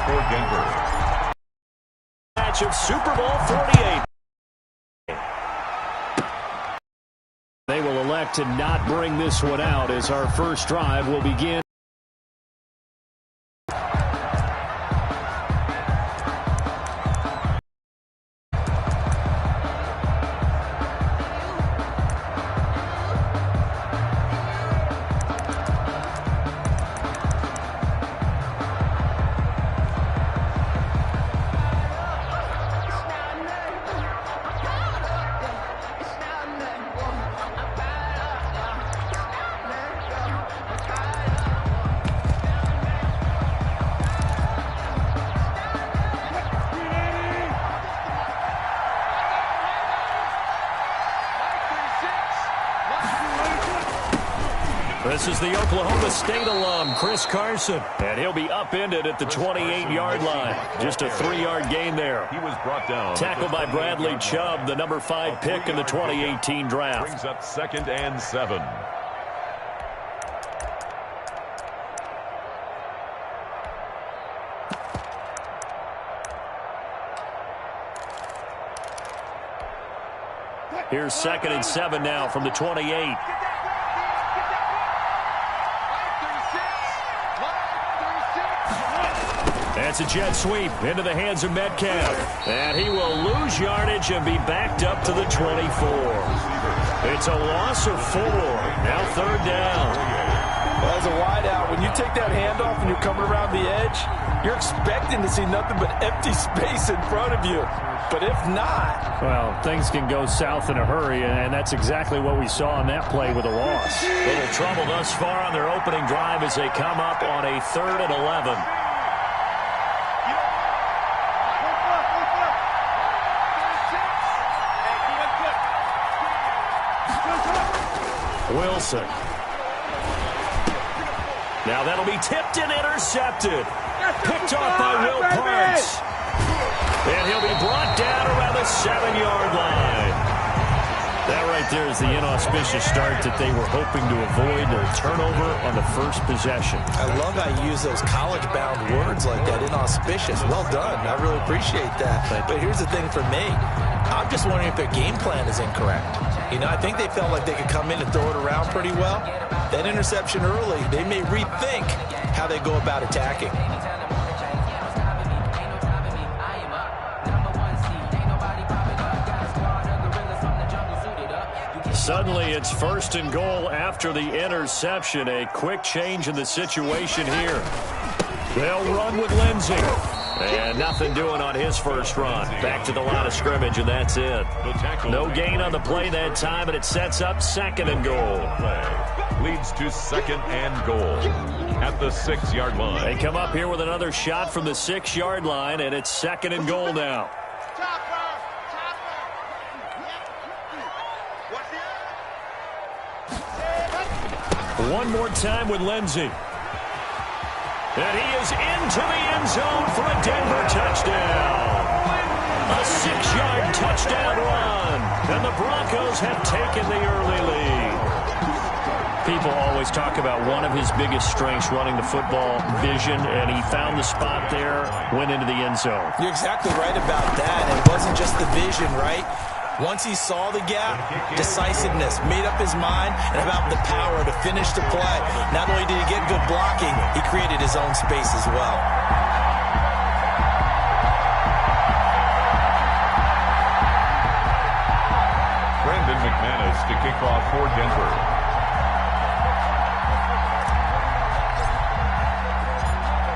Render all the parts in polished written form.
for Denver. Match of Super Bowl 48. They will elect to not bring this one out as our first drive will begin. This is the Oklahoma State alum, Chris Carson, and he'll be upended at the 28-yard line. Just a 3-yard gain there. He was brought down. Tackled by Bradley Chubb, the number 5 pick in the 2018 draft. Brings up 2nd and 7. Here's 2nd and 7 now from the 28. That's a jet sweep into the hands of Metcalf. And he will lose yardage and be backed up to the 24. It's a loss of 4. Now 3rd down. Well, as a wideout, when you take that handoff and you're coming around the edge, you're expecting to see nothing but empty space in front of you. But if not... Well, things can go south in a hurry, and that's exactly what we saw on that play with a loss. Little trouble thus far on their opening drive as they come up on a 3rd and 11. Wilson. Now that'll be tipped and intercepted. Picked off by Will Parks. And he'll be brought down around the 7-yard line. That right there is the inauspicious start that they were hoping to avoid, a turnover on the first possession. I love how you use those college-bound words like that, inauspicious. Well done. I really appreciate that. But here's the thing for me. I'm just wondering if their game plan is incorrect. You know, I think they felt like they could come in and throw it around pretty well. That interception early, they may rethink how they go about attacking. Suddenly, it's 1st and goal after the interception. A quick change in the situation here. They'll run with Lindsey. And nothing doing on his first run. Back to the line of scrimmage, and that's it. No gain on the play that time, and it sets up 2nd and goal. Leads to 2nd and goal at the 6-yard line. They come up here with another shot from the 6-yard line, and it's 2nd and goal now. One more time with Lindsey. And he is into the end zone for a Denver touchdown. A 6-yard touchdown run. And the Broncos have taken the early lead. People always talk about one of his biggest strengths running the football, vision, and he found the spot there, went into the end zone. You're exactly right about that. It wasn't just the vision, right? Once he saw the gap, decisiveness, made up his mind, and about the power to finish the play. Not only did he get good blocking, he created his own space as well. Brandon McManus to kick off for Denver.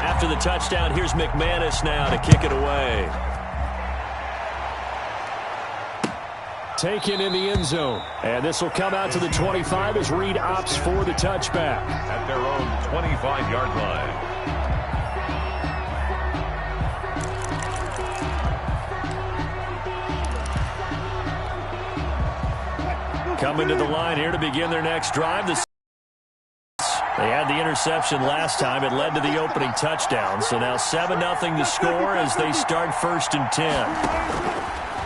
After the touchdown, here's McManus now to kick it away. Taken in the end zone. And this will come out to the 25 as Reed opts for the touchback. At their own 25-yard line. Coming to the line here to begin their next drive. They had the interception last time. It led to the opening touchdown. So now 7-0 to score as they start 1st and 10.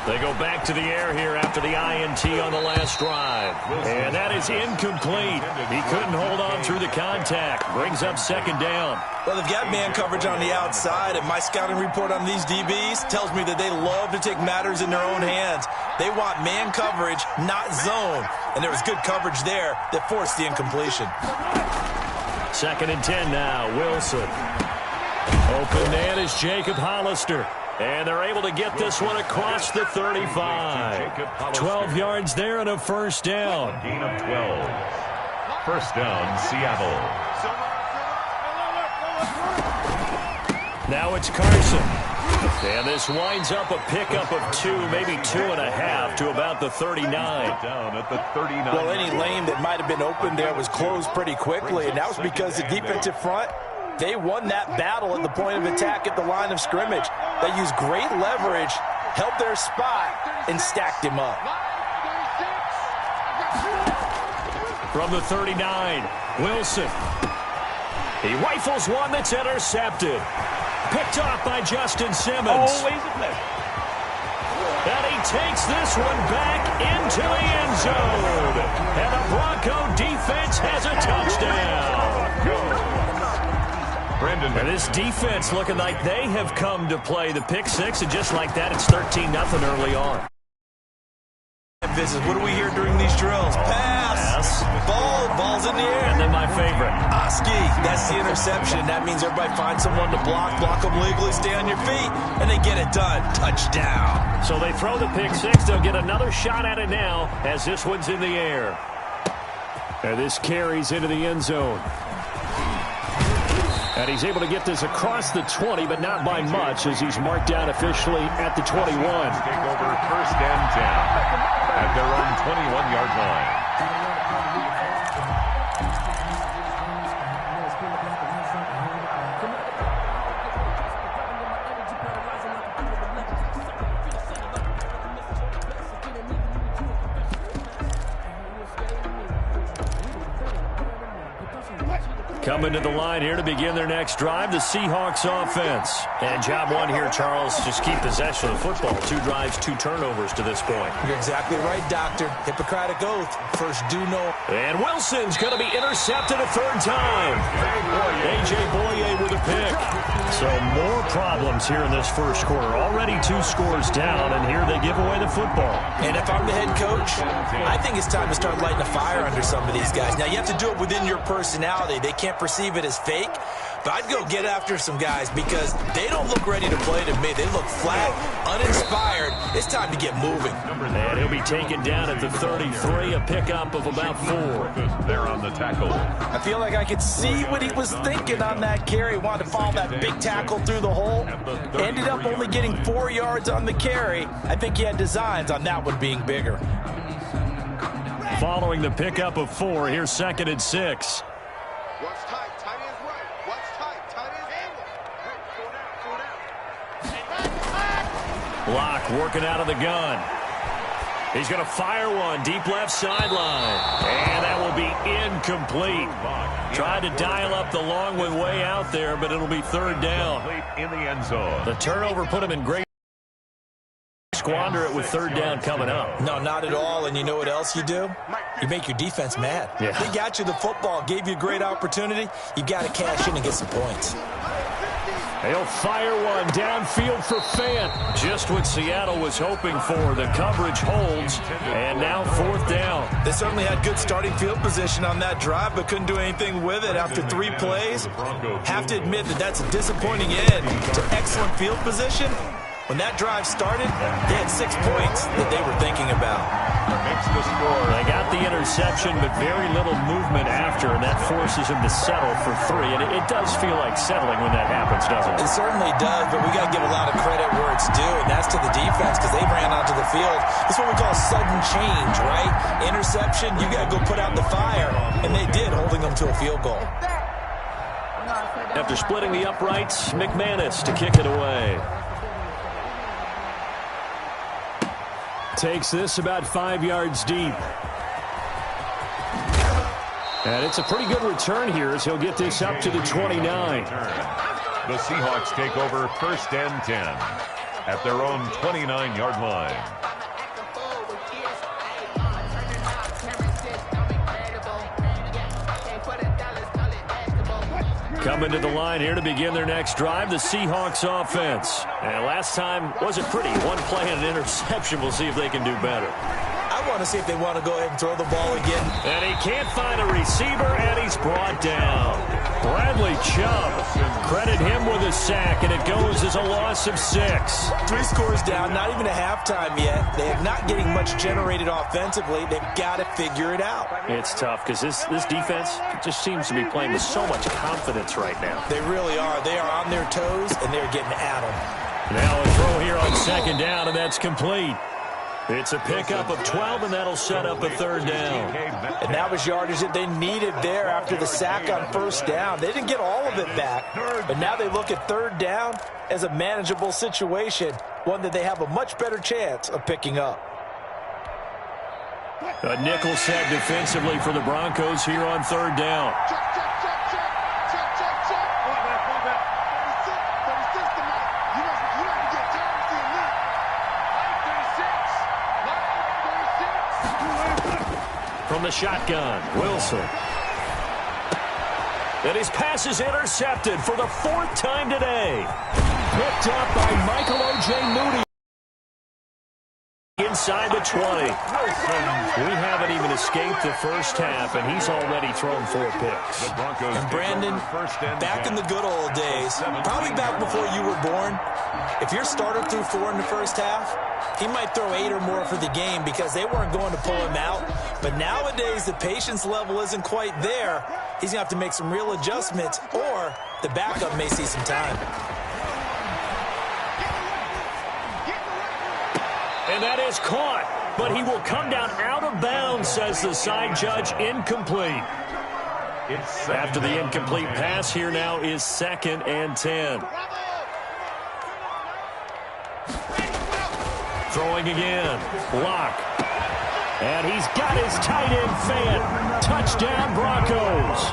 They go back to the air here after the INT on the last drive. And that is incomplete. He couldn't hold on through the contact. Brings up second down. Well, they've got man coverage on the outside, and my scouting report on these DBs tells me that they love to take matters in their own hands. They want man coverage, not zone. And there was good coverage there that forced the incompletion. 2nd and 10 now. Wilson. Open man is Jacob Hollister. And they're able to get this one across the 35. 12 yards there and a first down. Gain of 12. First down, Seattle. Now it's Carson. And this winds up a pickup of 2, maybe 2.5 to about the 39. Down at the 39. Well, any lane that might have been open there was closed pretty quickly, and that was because the defensive front, they won that battle at the point of attack at the line of scrimmage. They used great leverage, held their spot, and stacked him up. From the 39, Wilson. He rifles one that's intercepted. Picked off by Justin Simmons. And he takes this one back into the end zone. And the Bronco defense has a touchdown. And this defense looking like they have come to play the pick six, and just like that, it's 13-0 early on. What do we hear during these drills? Pass. Ball's in the air. And then my favorite. Oski, that's the interception. That means everybody finds someone to block them legally, stay on your feet, and they get it done. Touchdown. So they throw the pick six. They'll get another shot at it now as this one's in the air. And this carries into the end zone. And he's able to get this across the 20, but not by much, as he's marked down officially at the 21. Take over first and 10 at their own 21-yard line. Coming to the line here to begin their next drive, the Seahawks offense. And job one here, Charles, just keep possession of the football. 2 drives, 2 turnovers to this point. You're exactly right, Doctor. Hippocratic oath. First do no. And Wilson's going to be intercepted a 3rd time. A.J. Boye with a pick. So more problems here in this first quarter. Already 2 scores down, and here they give away the football. And if I'm the head coach, I think it's time to start lighting a fire under some of these guys. Now, you have to do it within your personality. They can't perceive it as fake, but I'd go get after some guys because they don't look ready to play to me. They look flat, uninspired. It's time to get moving. And he'll be taken down at the 33, a pickup of about 4. They're on the tackle. I feel like I could see what he was thinking on that carry. He wanted to follow that big tackle through the hole. Ended up only getting 4 yards on the carry. I think he had designs on that one being bigger. Following the pickup of 4, here's 2nd and 6. Watch tight, tight ends right. Watch tight, tight ends left. Block working out of the gun. He's going to fire one deep left sideline. And that will be incomplete. Tried to dial up the long one way out there, but it'll be 3rd down. In the end zone. The turnover put him in great. Squander it with 3rd down coming up. No, not at all. And you know what else you do? You make your defense mad. Yeah. They got you the football, gave you a great opportunity. You got to cash in and get some points. He'll fire one downfield for Fant. Just what Seattle was hoping for. The coverage holds, and now 4th down. They certainly had good starting field position on that drive, but couldn't do anything with it after 3 plays. Have to admit that that's a disappointing end to excellent field position. When that drive started, they had 6 points that they were thinking about. Makes the score. They got the interception, but very little movement after, and that forces him to settle for 3. And it does feel like settling when that happens, doesn't it? It certainly does, but we got to give a lot of credit where it's due, and that's to the defense because they ran onto the field. It's what we call sudden change, right? Interception, you got to go put out the fire, and they did, holding them to a field goal. After splitting the uprights, McManus to kick it away. Takes this about 5 yards deep. And it's a pretty good return here as he'll get this up to the 29. The Seahawks take over first and 10. at their own 29-yard line. Coming to the line here to begin their next drive, the Seahawks offense. And last time wasn't pretty. One play and an interception. We'll see if they can do better. I want to see if they want to go ahead and throw the ball again. And he can't find a receiver, and he's brought down. Bradley Chubb, credit him with a sack, and it goes as a loss of 6. 3 scores down, not even a halftime yet. They are not getting much generated offensively. They've got to figure it out. It's tough because this defense just seems to be playing with so much confidence right now. They really are. They are on their toes, and they're getting at them. Now a throw here on 2nd down, and that's complete. It's a pickup of 12, and that'll set up a 3rd down. And that was yardage that they needed there after the sack on 1st down. They didn't get all of it back, but now they look at 3rd down as a manageable situation, one that they have a much better chance of picking up. A nickel set defensively for the Broncos here on 3rd down. From the shotgun, Wilson. And his pass is intercepted for the 4th time today. Picked up by Michael O.J. Moody. Inside the 20. We haven't even escaped the first half, and he's already thrown 4 picks. And Brandon, back in the good old days, probably back before you were born, if your starter threw 4 in the first half, he might throw 8 or more for the game because they weren't going to pull him out. But nowadays, the patience level isn't quite there. He's going to have to make some real adjustments, or the backup may see some time. And that is caught, but he will come down out of bounds, says the side judge. Incomplete. After the incomplete pass, here now is 2nd and 10. Throwing again. Lock. And he's got his tight end fan. Touchdown, Broncos.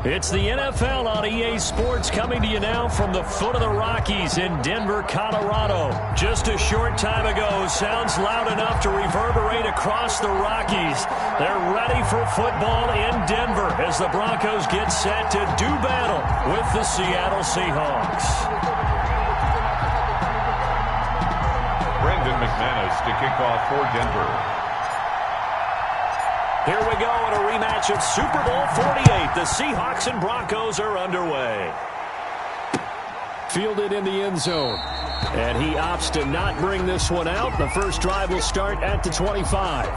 It's the NFL on EA Sports coming to you now from the foot of the Rockies in Denver, Colorado. Just a short time ago, sounds loud enough to reverberate across the Rockies. They're ready for football in Denver as the Broncos get set to do battle with the Seattle Seahawks. Brandon McManus to kick off for Denver. Here we go in a rematch of Super Bowl 48. The Seahawks and Broncos are underway. Fielded in the end zone. And he opts to not bring this one out. The first drive will start at the 25.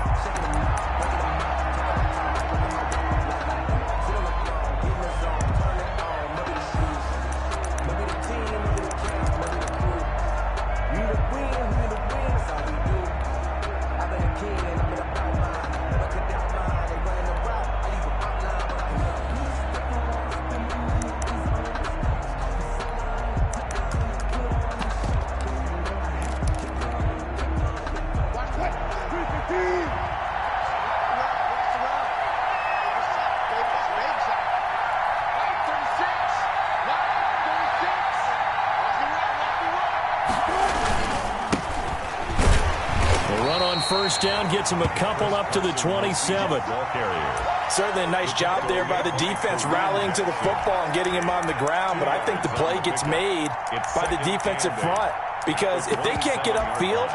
First down gets him a couple up to the 27. Certainly a nice job there by the defense rallying to the football and getting him on the ground, but I think the play gets made by the defensive front because if they can't get upfield,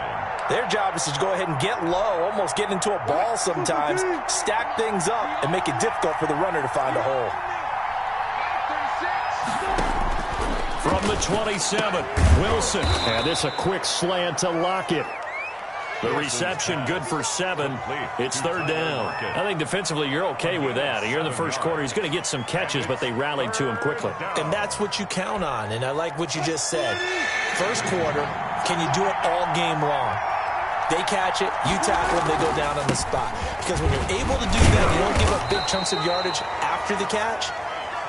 their job is to go ahead and get low, almost get into a ball sometimes, stack things up, and make it difficult for the runner to find a hole. From the 27, Wilson. And this a quick slant to Lockett. The reception good for 7. It's third down. I think defensively you're okay with that. You're in the first quarter. He's going to get some catches, but they rallied to him quickly. And that's what you count on, and I like what you just said. First quarter, can you do it all game long? They catch it, you tackle them, they go down on the spot. Because when you're able to do that, you don't give up big chunks of yardage after the catch.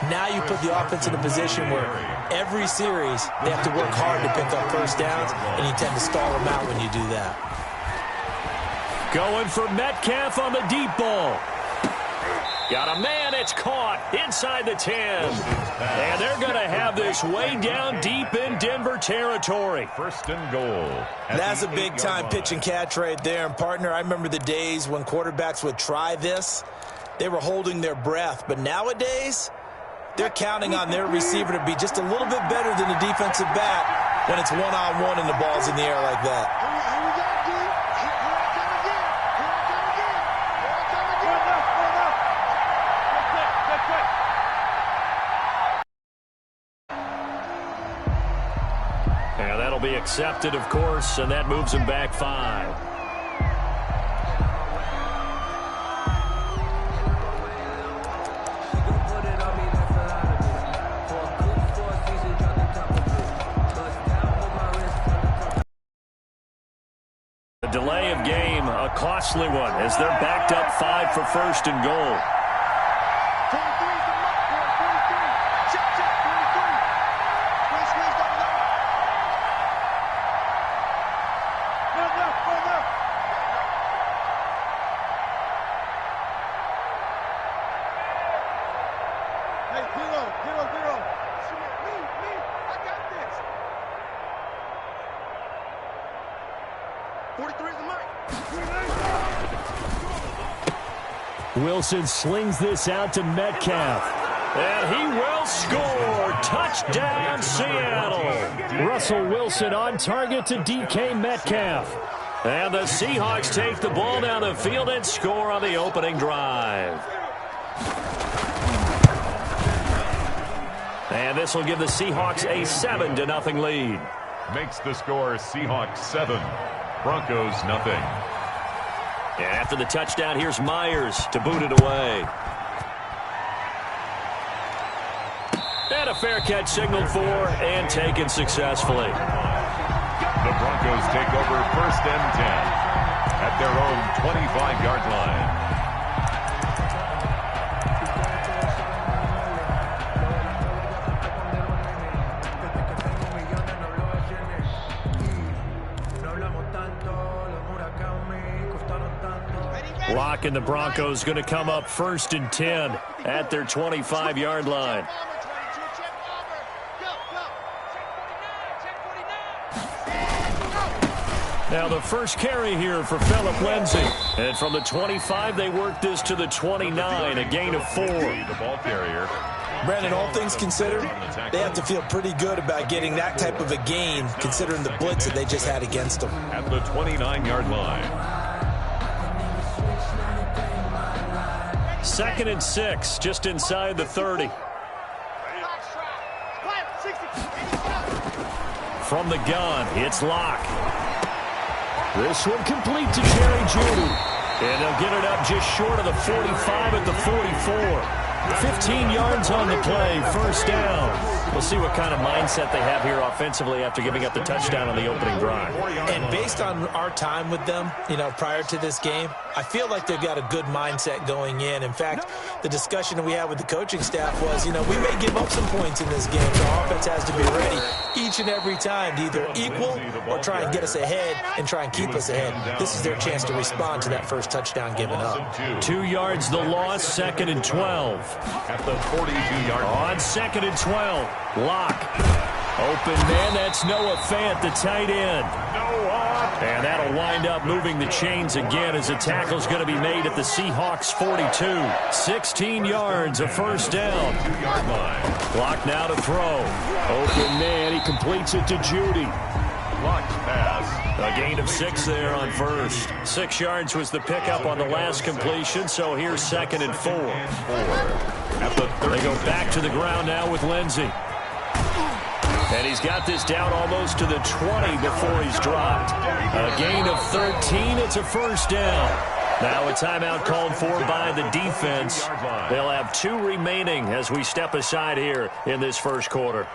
Now you put the offense in a position where every series they have to work hard to pick up first downs, and you tend to stall them out when you do that. Going for Metcalf on the deep ball. Got a man, it's caught inside the 10. And they're going to have this way down deep in Denver territory. First and goal. That's a big-time pitch and catch right there. And, partner, I remember the days when quarterbacks would try this. They were holding their breath. But nowadays, they're counting on their receiver to be just a little bit better than the defensive back when it's one-on-one and the ball's in the air like that. And that'll be accepted, of course, and that moves him back 5. The delay of game, a costly one, as they're backed up 5 for first and goal. Wilson slings this out to Metcalf. And he will score. Touchdown, Seattle. Russell Wilson on target to DK Metcalf. And the Seahawks take the ball down the field and score on the opening drive. And this will give the Seahawks a 7-0 lead. Makes the score Seahawks 7, Broncos nothing. And after the touchdown, here's Myers to boot it away. And a fair catch signaled for and taken successfully. The Broncos take over first and 10 at their own 25-yard line. back, and the Broncos going to come up 1st and 10 at their 25-yard line. Now the first carry here for Philip Lindsay. And from the 25, they work this to the 29, a gain of 4. The ball carrier. Brandon, all things considered, they have to feel pretty good about getting that type of a gain, considering the blitz that they just had against them. At the 29-yard line. 2nd and 6, just inside the 30. From the gun, it's Locke. This one complete to Jerry Jeudy. And they'll get it up just short of the 45 at the 44. 15 yards on the play, 1st down. We'll see what kind of mindset they have here offensively after giving up the touchdown on the opening drive. And based on our time with them, prior to this game, I feel like they've got a good mindset going in. In fact, the discussion that we had with the coaching staff was, we may give up some points in this game, so our offense has to be ready each and every time to either equal or try and get us ahead and try and keep us ahead. This is their chance to respond to that first touchdown given up. 2 yards the loss, 2nd and 12. At the 42-yard line. On 2nd and 12, Locke. Open man, that's Noah Fant, the tight end. And that'll wind up moving the chains again as the tackle's going to be made at the Seahawks 42. 16 yards, a 1st down. 2-yard line. Locke now to throw. Open man, he completes it to Jeudy. Blocked pass. A gain of 6 there on 1st. 6 yards was the pickup on the last completion, so here's 2nd and 4. At the 30. They go back to the ground now with Lindsay. And he's got this down almost to the 20 before he's dropped. A gain of 13, it's a 1st down. Now a timeout called for by the defense. They'll have 2 remaining as we step aside here in this 1st quarter.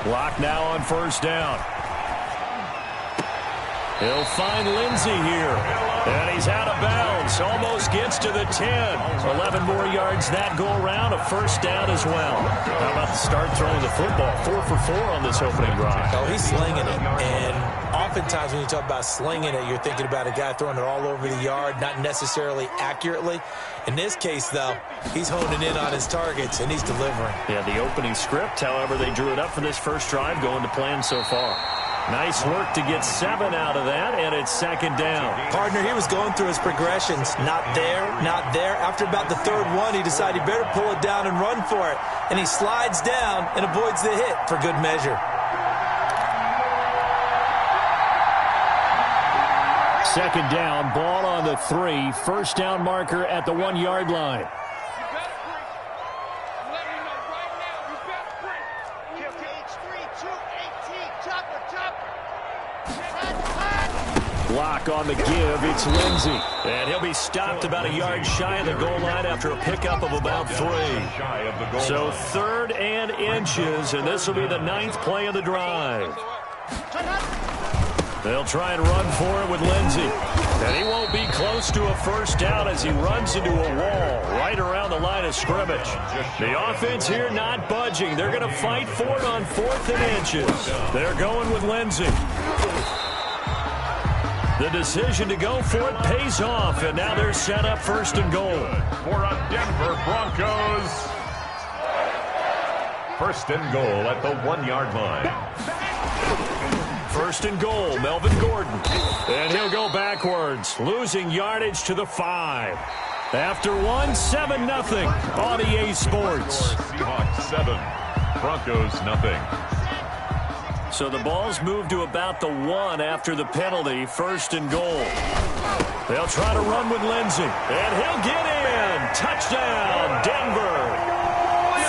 Block now on 1st down. He'll find Lindsay here. And he's out of bounds. Almost gets to the 10. 11 more yards that go around. A 1st down as well. How about the start throwing the football? 4 for 4 on this opening drive. Oh, he's slinging it. And oftentimes when you talk about slinging it, you're thinking about a guy throwing it all over the yard, not necessarily accurately. In this case, though, he's honing in on his targets, and he's delivering. Yeah, the opening script, however, they drew it up for this 1st drive, going to plan so far. Nice work to get 7 out of that, and it's 2nd down. Partner, he was going through his progressions. Not there, not there. After about the 3rd one, he decided he better pull it down and run for it. And he slides down and avoids the hit for good measure. 2nd down, ball on the 3. 1st down marker at the 1-yard line. Block on the give, it's Lindsay. And he'll be stopped about a yard shy of the goal line after a pickup of about 3. So 3rd and inches, and this will be the 9th play of the drive. They'll try and run for it with Lindsay. And he won't be close to a 1st down as he runs into a wall right around the line of scrimmage. The offense here not budging. They're going to fight for it on 4th and inches. They're going with Lindsay. The decision to go for it pays off, and now they're set up 1st and goal. For a Denver Broncos. 1st and goal at the 1-yard line. 1st and goal, Melvin Gordon. And he'll go backwards, losing yardage to the 5. After 7-0 on EA Sports. Seahawks 7, Broncos 0. So the ball's moved to about the 1 after the penalty, 1st and goal. They'll try to run with Lindsay, and he'll get in. Touchdown, Denver.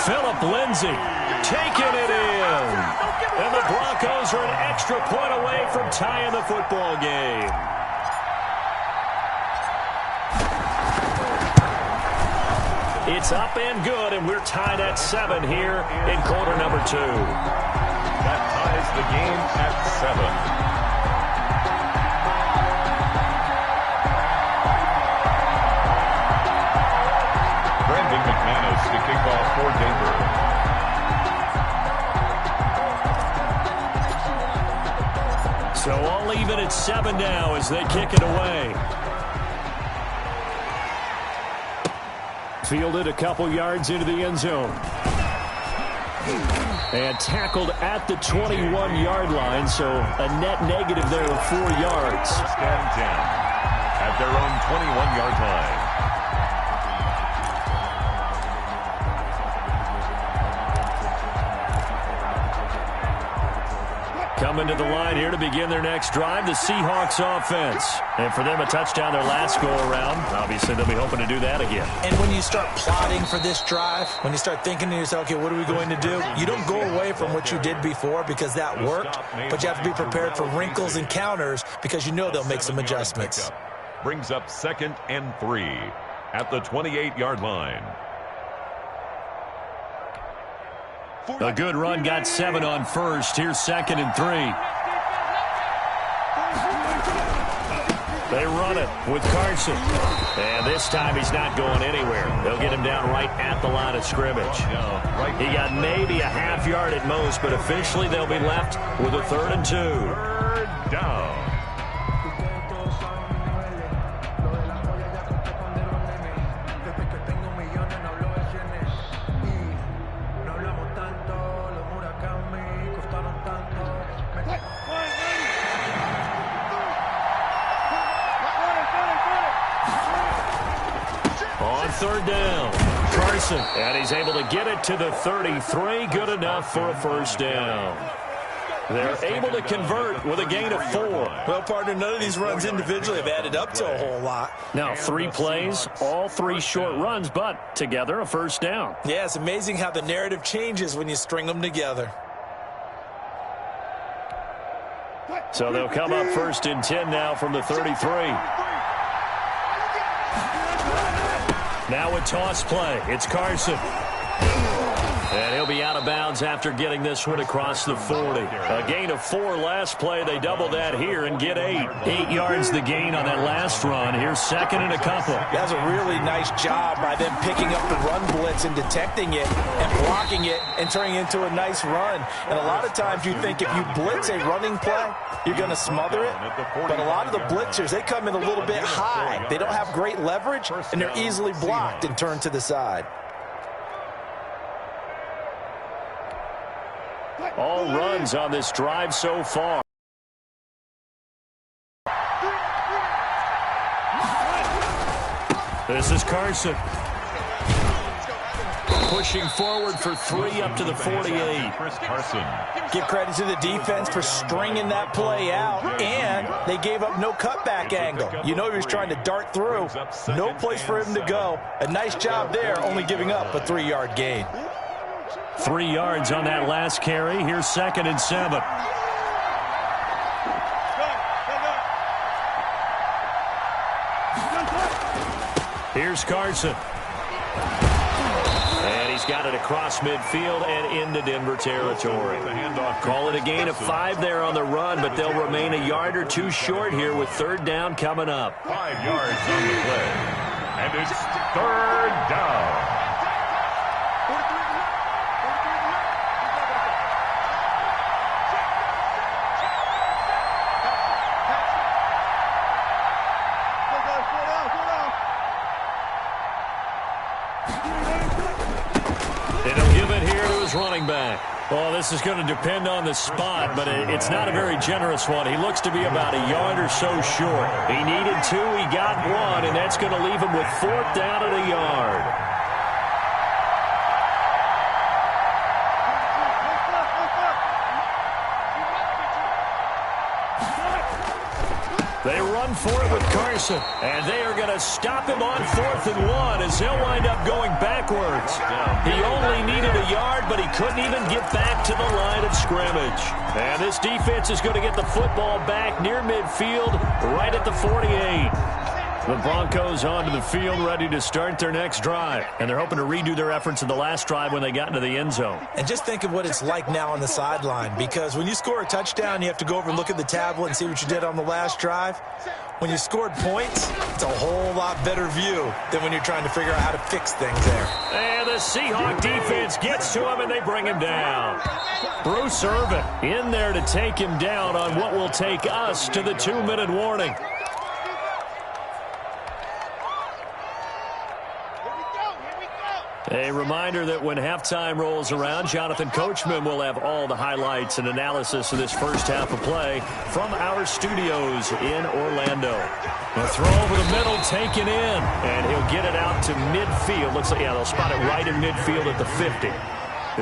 Philip Lindsay taking it in. And the Broncos are an extra point away from tying the football game. It's up and good, and we're tied at 7 here in quarter number 2. That ties the game at 7. McManus to kick off for Denver. So all even at 7 now as they kick it away. Fielded a couple yards into the end zone. And tackled at the 21-yard line, so a net negative there of 4 yards. First and 10 at their own 21-yard line. Coming to the line here to begin their next drive, the Seahawks offense. And for them, a touchdown their last go-around. Obviously, they'll be hoping to do that again. And when you start plotting for this drive, when you start thinking to yourself, okay, what are we going to do? You don't go away from what you did before because that worked, but you have to be prepared for wrinkles and counters because you know they'll make some adjustments. Brings up 2nd and 3 at the 28-yard line. A good run got 7 on first. Here's 2nd and 3. They run it with Carson. And this time he's not going anywhere. They'll get him down right at the line of scrimmage. He got maybe a half yard at most, but officially they'll be left with a 3rd and 2. Third down. On 3rd down, Carson, and he's able to get it to the 33. Good enough for a first down. They're able to convert with a gain of 4. Well, partner, none of these runs individually have added up to a whole lot. Now, 3 plays, all 3 short runs, but together a first down. Yeah, it's amazing how the narrative changes when you string them together. So they'll come up 1st and 10 now from the 33. Now a toss play. It's Carson. And he'll be out of bounds after getting this one across the 40. A gain of 4 last play. They double that here and get 8. 8 yards the gain on that last run. Here's 2nd and a couple. That's a really nice job by them picking up the run blitz and detecting it and blocking it and turning it into a nice run. And a lot of times you think if you blitz a running play, you're going to smother it. But a lot of the blitzers, they come in a little bit high. They don't have great leverage, and they're easily blocked and turned to the side. All runs on this drive so far. This is Carson. Pushing forward for 3 up to the 48. Carson. Give credit to the defense for stringing that play out, and they gave up no cutback angle. You know he was trying to dart through. No place for him to go. A nice job there, only giving up a 3-yard gain. 3 yards on that last carry. Here's 2nd and 7. Here's Carson. And he's got it across midfield and into Denver territory. Call it a gain of 5 there on the run, but they'll remain a yard or 2 short here with 3rd down coming up. 5 yards on the play. And it's 3rd down. Running back. Well, this is going to depend on the spot, but it's not a very generous one. He looks to be about a yard or so short. He needed 2, he got 1, and that's going to leave him with 4th down at a yard. They run for it with Carson, and they are going to stop him on 4th and 1 as he'll wind up going backwards. He only needed a yard, but he couldn't even get back to the line of scrimmage. And this defense is going to get the football back near midfield, right at the 48. The Broncos onto the field, ready to start their next drive. And they're hoping to redo their efforts in the last drive when they got into the end zone. And just think of what it's like now on the sideline, because when you score a touchdown, you have to go over and look at the tablet and see what you did on the last drive. When you scored points, it's a whole lot better view than when you're trying to figure out how to fix things there. And the Seahawk defense gets to him, and they bring him down. Bruce Irvin in there to take him down on what will take us to the 2-minute warning. A reminder that when halftime rolls around, Jonathan Coachman will have all the highlights and analysis of this first half of play from our studios in Orlando. The throw over the middle taken in, and he'll get it out to midfield. Looks like, yeah, they'll spot it right in midfield at the 50.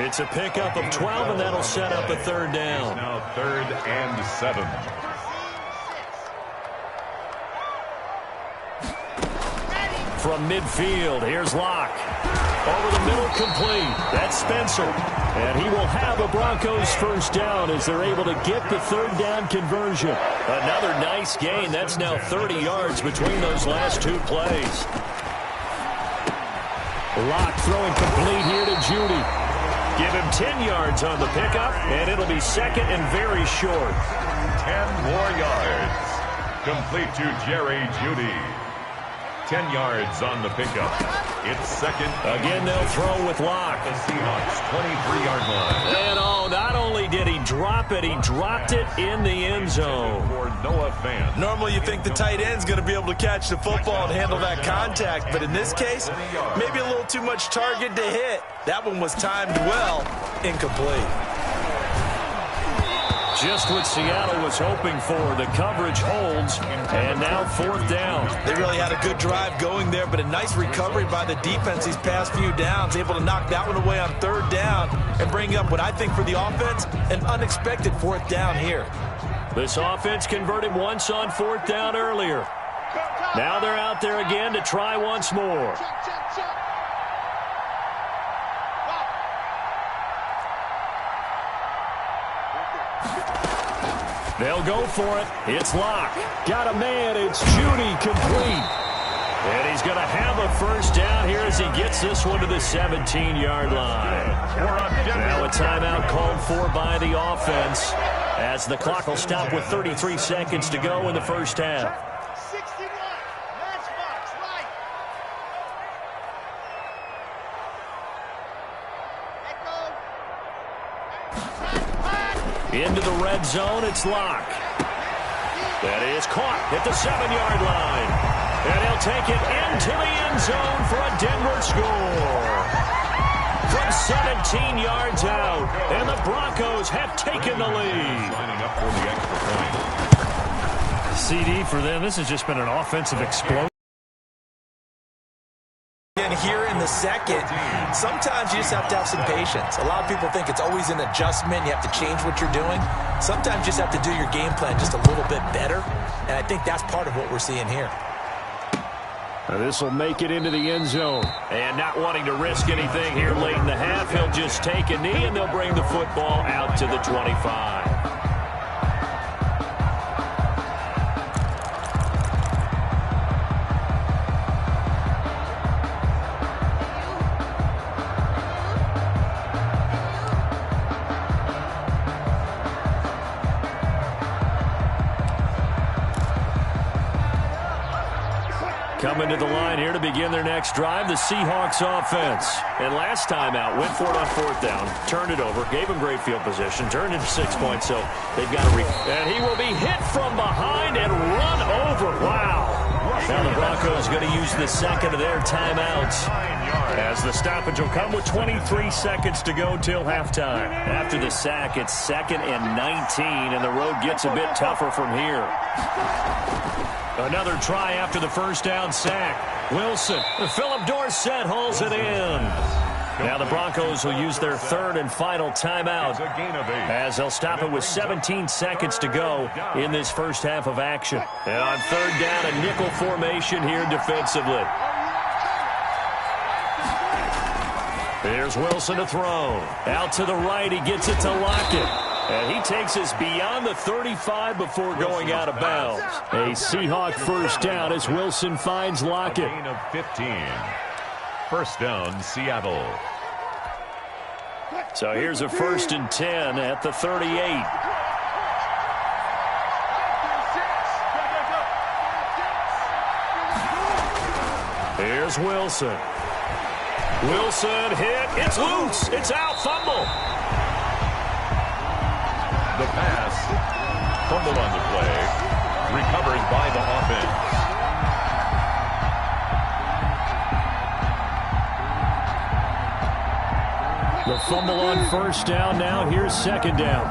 It's a pickup of 12, and that'll set up a third down. Now 3rd and 7. From midfield, here's Locke. Over the middle, complete. That's Spencer. And he will have a Broncos first down as they're able to get the third down conversion. Another nice gain. That's now 30 yards between those last two plays. Locke throwing complete here to Judy. Give him 10 yards on the pickup, and it'll be second and very short. 10 more yards. Complete to Jerry Judy. 10 yards on the pickup. It's second. Again, they'll throw with Locke. The Seahawks 23-yard line. And not only did he drop it, he dropped it in the end zone. For Noah Fant. Normally you think the tight end's going to be able to catch the football and handle that contact, but in this case, maybe a little too much target to hit. That one was timed well, incomplete. Just what Seattle was hoping for. The coverage holds, and now fourth down. They really had a good drive going there, but a nice recovery by the defense these past few downs, able to knock that one away on third down and bring up what I think for the offense, an unexpected fourth down here. This offense converted once on fourth down earlier. Now they're out there again to try once more. They'll go for it. It's Locke. Got a man. It's Judy, complete. And he's going to have a first down here as he gets this one to the 17-yard line. Now a timeout called for by the offense as the clock will stop with 33 seconds to go in the first half. Into the red zone, it's Locke. That is caught at the 7-yard line. And he'll take it into the end zone for a Denver score. From 17 yards out, and the Broncos have taken the lead. Lining up for the extra point. CD for them, this has just been an offensive explosion. Here in the second, sometimes you just have to have some patience. A lot of people think it's always an adjustment. You have to change what you're doing. Sometimes you just have to do your game plan just a little bit better, and I think that's part of what we're seeing here. This will make it into the end zone. And not wanting to risk anything here late in the half, he'll just take a knee, and they'll bring the football out to the 25. Coming to the line here to begin their next drive, the Seahawks offense. And last time out, went for it on fourth down, turned it over, gave them great field position, turned into 6 points, so they've got to and he will be hit from behind and run over. Wow. Now the Broncos going to use the second of their timeouts as the stoppage will come with 23 seconds to go till halftime. After the sack, it's 2nd and 19, and the road gets a bit tougher from here. Another try after the first down sack. Wilson. Philip Dorsett hauls it in. Now the Broncos will use their third and final timeout as they'll stop it with 17 seconds to go in this first half of action. And on third down, a nickel formation here defensively. There's Wilson to throw. Out to the right, he gets it to Lockett. And he takes us beyond the 35 before going out of bounds. A Seahawk first down as Wilson finds Lockett. A gain of 15. First down, Seattle. So here's a 1st and 10 at the 38. Here's Wilson. Wilson hit. It's loose. It's out. Fumble. The pass, fumble on the play, recovered by the offense. The fumble on first down. Now here's second down.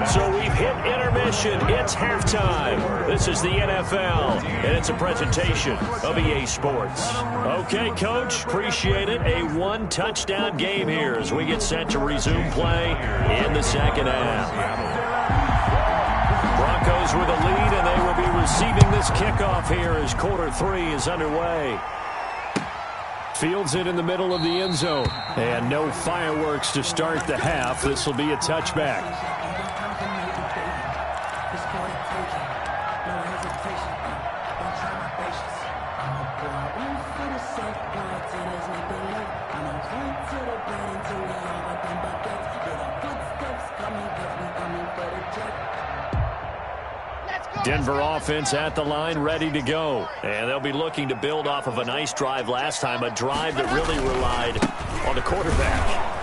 So we've hit intermission. It's halftime. This is the NFL, and it's a presentation of EA Sports. Okay, Coach, appreciate it. A one-touchdown game here as we get set to resume play in the second half. Broncos with a lead, and they will be receiving this kickoff here as quarter 3 is underway. Fields it in the middle of the end zone. And no fireworks to start the half. This will be a touchback. Denver offense at the line, ready to go. And they'll be looking to build off of a nice drive last time, a drive that really relied on the quarterback.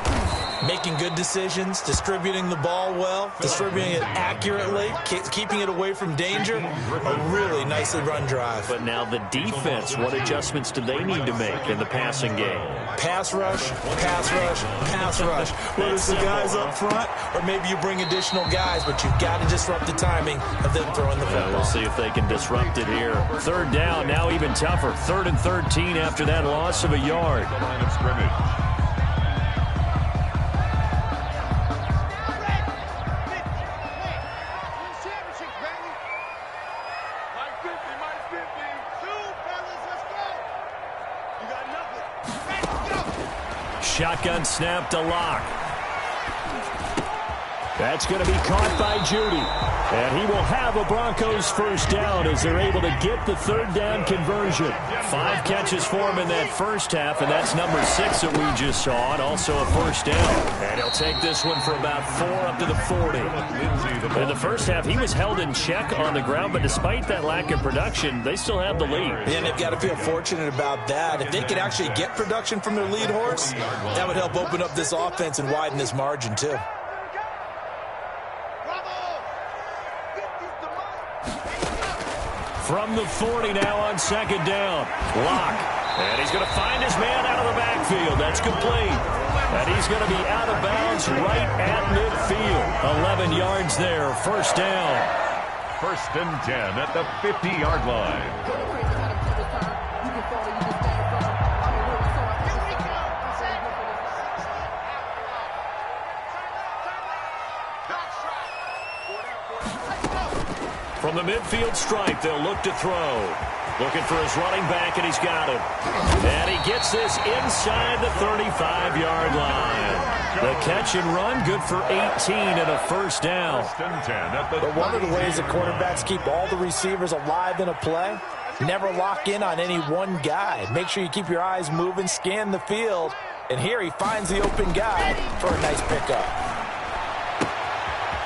Making good decisions, distributing the ball well, distributing it accurately, keeping it away from danger. A really nicely run drive. But now the defense, what adjustments do they need to make in the passing game? Pass rush, pass rush, pass rush. Whether it's the guys up front or maybe you bring additional guys, but you've got to disrupt the timing of them throwing the football. We'll see if they can disrupt it here. Third down, now even tougher. 3rd and 13 after that loss of a yard. The line of scrimmage. Shotgun snap to Lock. That's going to be caught by Judy. And he will have a Broncos first down as they're able to get the 3rd down conversion. 5 catches for him in that first half, and that's number 6 that we just saw, and also a first down. And he'll take this one for about 4 up to the 40. In the first half, he was held in check on the ground, but despite that lack of production, they still have the lead. And they've got to feel fortunate about that. If they could actually get production from their lead horse, that would help open up this offense and widen this margin, too. From the 40 now on second down. Lock. And he's going to find his man out of the backfield. That's complete. And he's going to be out of bounds right at midfield. 11 yards there. First down. 1st and 10 at the 50-yard line. From the midfield stripe, they'll look to throw. Looking for his running back, and he's got him. And he gets this inside the 35-yard line. The catch and run, good for 18 and a first down. 1st and 10 at the But one of the ways that quarterbacks keep all the receivers alive in a play, never lock in on any one guy. Make sure you keep your eyes moving, scan the field. And here he finds the open guy for a nice pickup.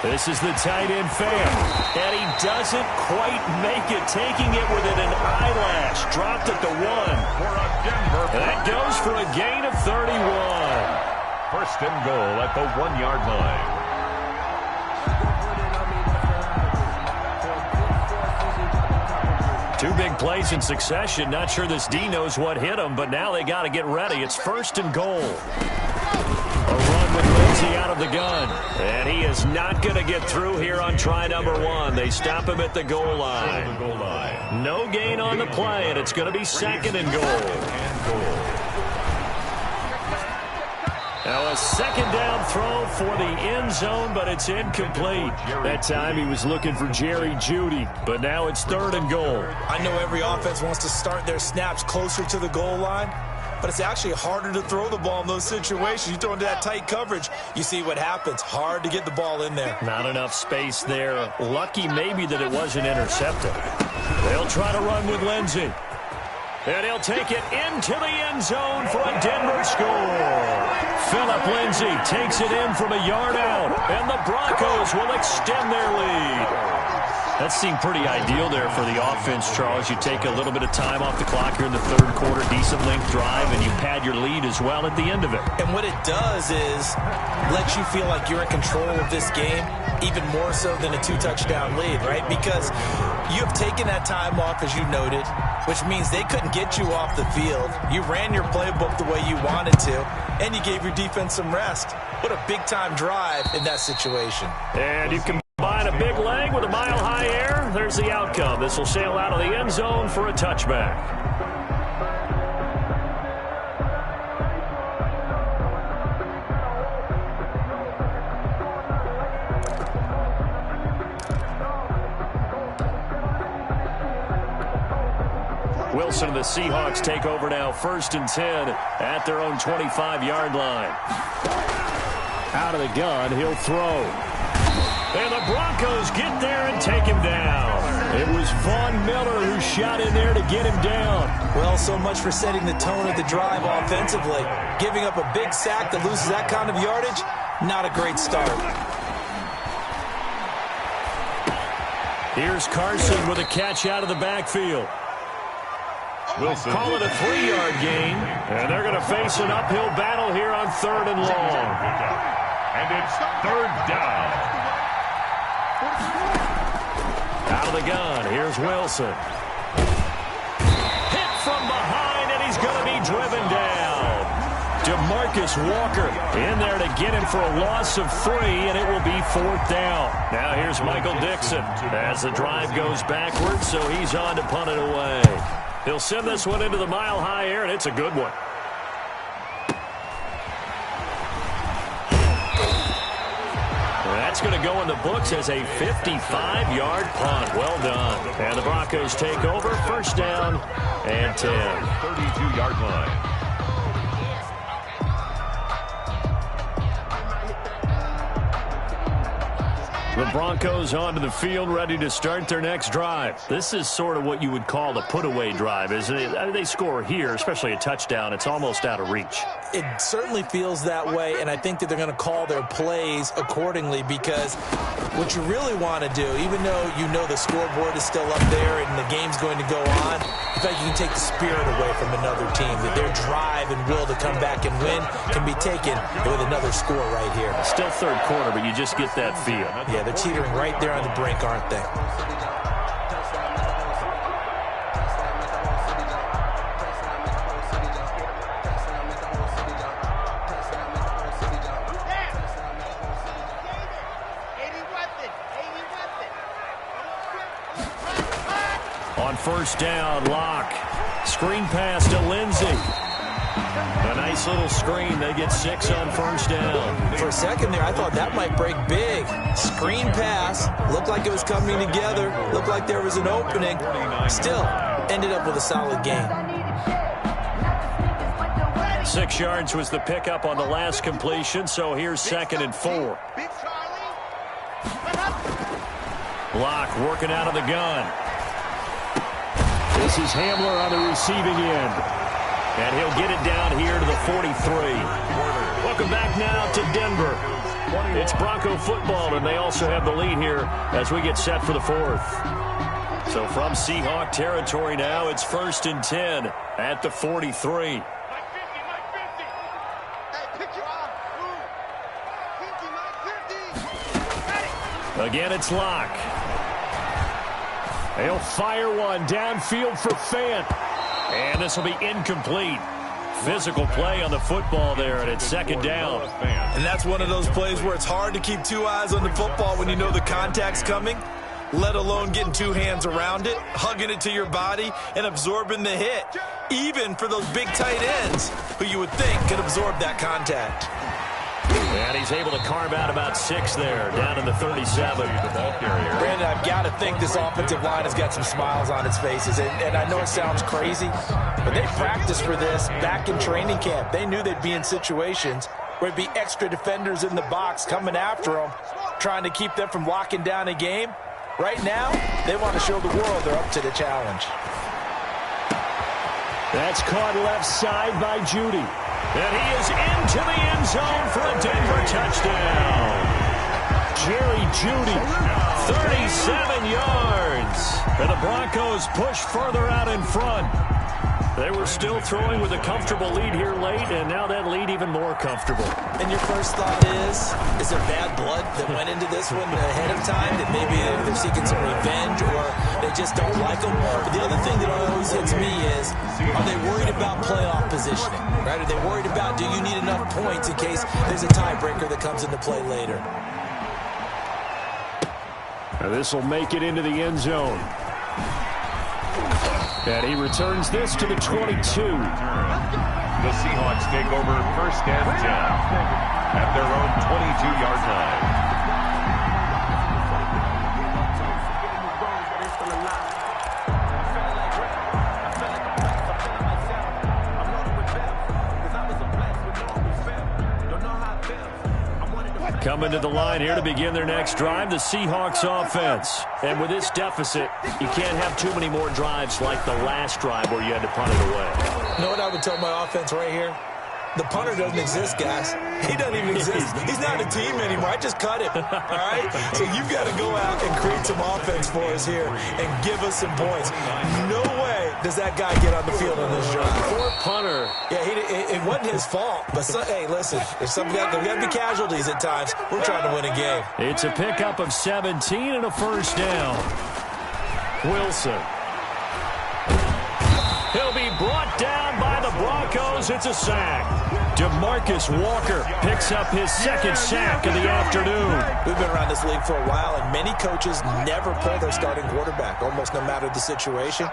This is the tight end fan, and he doesn't quite make it, taking it within an eyelash. Dropped at the 1. for a Denver. That goes for a gain of 31. 1st and goal at the 1-yard line. 2 big plays in succession. Not sure this D knows what hit him, but now they got to get ready. It's 1st and goal. A run with Lindsey out of the gun. And he is not going to get through here on try number 1. They stop him at the goal line. No gain on the play, and it's going to be 2nd and goal. Now a 2nd down throw for the end zone, but it's incomplete. That time he was looking for Jerry Jeudy, but now it's 3rd and goal. I know every offense wants to start their snaps closer to the goal line. but it's actually harder to throw the ball in those situations. You throw into that tight coverage, you see what happens. Hard to get the ball in there. Not enough space there. Lucky maybe that it wasn't intercepted. They'll try to run with Lindsey. And he'll take it into the end zone for a Denver score. Phillip Lindsay takes it in from a yard out, and the Broncos will extend their lead. That seemed pretty ideal there for the offense, Charles. You take a little bit of time off the clock here in the third quarter, decent length drive, and you pad your lead as well at the end of it. And what it does is let you feel like you're in control of this game, even more so than a 2-touchdown lead, right? Because you have taken that time off, as you noted, which means they couldn't get you off the field. You ran your playbook the way you wanted to, and you gave your defense some rest. What a big-time drive in that situation. And you can combine a big leg with a mile-high air. There's the outcome. This will sail out of the end zone for a touchback. Wilson and the Seahawks take over now, 1st and 10 at their own 25-yard line. Out of the gun, he'll throw. And the Broncos get there and take him down. It was Von Miller who shot in there to get him down. Well, so much for setting the tone of the drive offensively. Giving up a big sack that loses that kind of yardage, not a great start. Here's Carson with a catch out of the backfield. Wilson. Call it a 3-yard gain. And they're going to face an uphill battle here on 3rd and long. And it's 3rd down. Out of the gun, here's Wilson. Hit from behind, and he's going to be driven down. DeMarcus Walker in there to get him for a loss of 3, and it will be 4th down. Now here's Michael Dixon as the drive goes backwards, so he's on to punt it away. He'll send this one into the mile-high air, and it's a good one. That's going to go in the books as a 55-yard punt. Well done. And the Broncos take over, 1st down and 10. 32-yard line. The Broncos onto the field, ready to start their next drive. This is sort of what you would call the put-away drive, isn't it? They score here, especially a touchdown. It's almost out of reach. It certainly feels that way, and I think that they're going to call their plays accordingly, because what you really want to do, even though you know the scoreboard is still up there and the game's going to go on, in fact, you can take the spirit away from another team, that their drive and will to come back and win can be taken with another score right here. Still 3rd quarter, but you just get that feel. Yeah, they're teetering right there on the brink, aren't they? On 1st down, Locke. Screen pass to Lindsey. A nice little screen. They get 6 on 1st down. For a second there, I thought that might break big. Screen pass. Looked like it was coming together. Looked like there was an opening. Still, ended up with a solid gain. 6 yards was the pickup on the last completion, so here's 2nd and 4. Locke working out of the gun. This is Hamler on the receiving end. And he'll get it down here to the 43. Welcome back now to Denver. It's Bronco football, and they also have the lead here as we get set for the 4th. So from Seahawk territory now, it's 1st and 10 at the 43. Again, it's Locke. They'll fire one downfield for Fant. And this will be incomplete. Physical play on the football there, and it's 2nd down. And that's one of those plays where it's hard to keep 2 eyes on the football when you know the contact's coming, let alone getting 2 hands around it, hugging it to your body, and absorbing the hit, even for those big tight ends who you would think could absorb that contact. And he's able to carve out about 6 there, down in the 37. The ball carrier. Brandon, I've got to think this offensive line has got some smiles on its faces. And I know it sounds crazy, but they practiced for this back in training camp. They knew they'd be in situations where there'd be extra defenders in the box coming after them, trying to keep them from locking down a game. Right now, they want to show the world they're up to the challenge. That's caught left side by Judy. And he is into the end zone for a Denver touchdown. Jerry Judy, 37 yards. And the Broncos push further out in front. They were still throwing with a comfortable lead here late, and now that lead even more comfortable. And your first thought is there bad blood that went into this one ahead of time, that maybe they're seeking some revenge or they just don't like them? But the other thing that always hits me is, are they worried about playoff positioning? Right? Are they worried about, do you need enough points in case there's a tiebreaker that comes into play later? This will make it into the end zone. And he returns this to the 22. The Seahawks take over 1st and 10 at their own 22-yard line. Coming to the line here to begin their next drive, the Seahawks offense. And with this deficit, you can't have too many more drives like the last drive where you had to punt it away. You know what I would tell my offense right here? The punter doesn't exist, guys. He doesn't even exist. He's not a team anymore. I just cut him, all right? So you've got to go out and create some offense for us here and give us some points. No way does that guy get on the field on this drive. Poor punter. Yeah, it wasn't his fault. But, hey, listen, there's got to be casualties at times. We're trying to win a game. It's a pickup of 17 and a first down. Wilson. He'll be brought down by the Broncos. It's a sack. DeMarcus Walker picks up his 2nd sack of the afternoon. We've been around this league for a while, and many coaches never pull their starting quarterback, almost no matter the situation.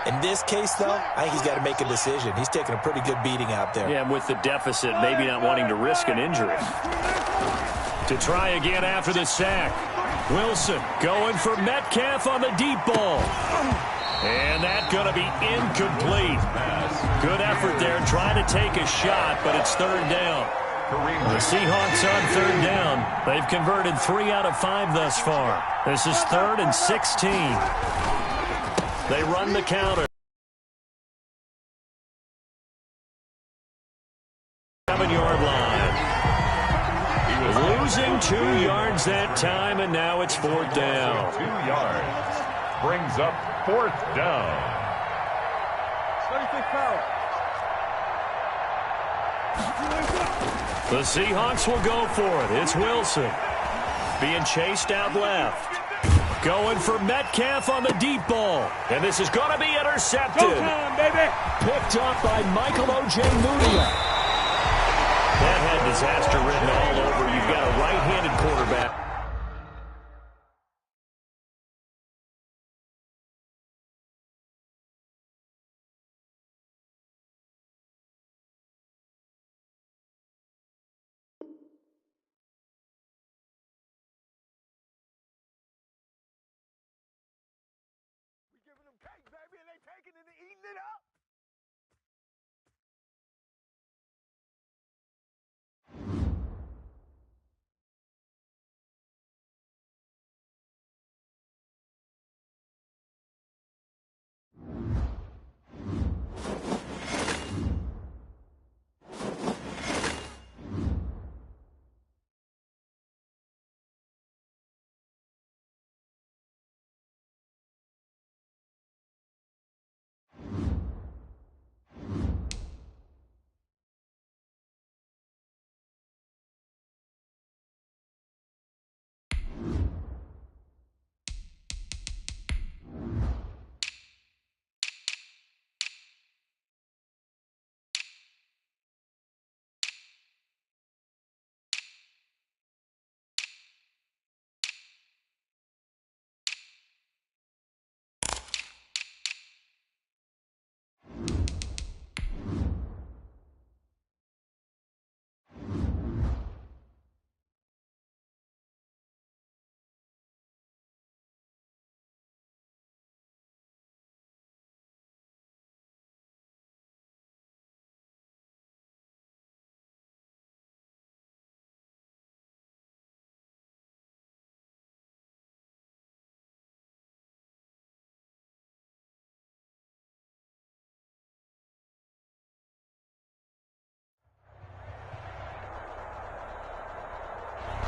In this case, though, I think he's got to make a decision. He's taking a pretty good beating out there. Yeah, and with the deficit, maybe not wanting to risk an injury. To try again after the sack. Wilson going for Metcalf on the deep ball. And that's going to be incomplete. Good effort there trying to take a shot, but it's 3rd down. The Seahawks on 3rd down. They've converted 3 out of 5 thus far. This is 3rd and 16. They run the counter. 7-yard line. Losing 2 yards that time, and now it's 4th down. 2 yards. Brings up 4th down. 36 power. The Seahawks will go for it. It's Wilson. Being chased out left. Going for Metcalf on the deep ball. And this is going to be intercepted. Go time, baby. Picked up by Michael O.J. Mudia. That had disaster written all over. You've got a right-handed quarterback. Giving them cake, baby, and they taking it and eating it up.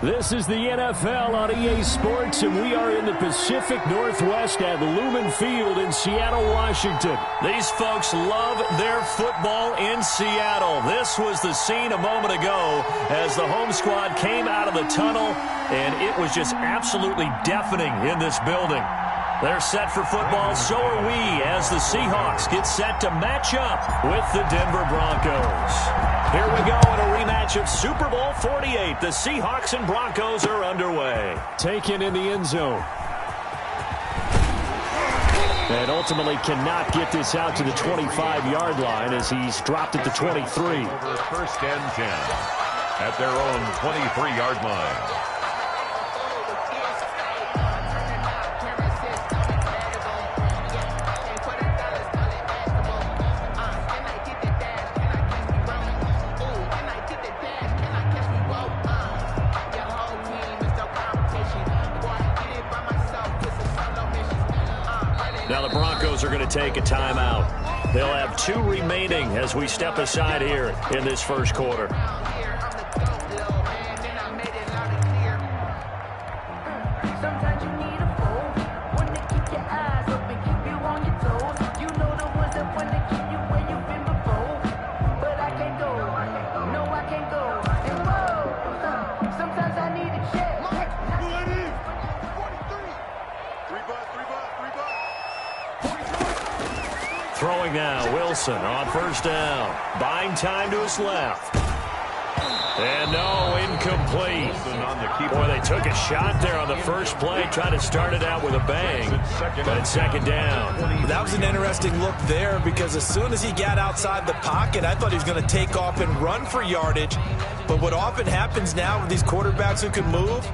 This is the NFL on EA Sports, and we are in the Pacific Northwest at Lumen Field in Seattle, Washington. These folks love their football in Seattle. This was the scene a moment ago as the home squad came out of the tunnel, and it was just absolutely deafening in this building. They're set for football, so are we, as the Seahawks get set to match up with the Denver Broncos. Here we go in a rematch of Super Bowl 48. The Seahawks and Broncos are underway. Taken in the end zone. And ultimately cannot get this out to the 25-yard line as he's dropped at the 23. First and 10 at their own 23-yard line. Now the Broncos are going to take a timeout. They'll have 2 remaining as we step aside here in this first quarter. Throwing now, Wilson on first down. Buying time to his left. And no, incomplete. Boy, they took a shot there on the first play, trying to start it out with a bang, but it's second down. That was an interesting look there because as soon as he got outside the pocket, I thought he was going to take off and run for yardage. But what often happens now with these quarterbacks who can move,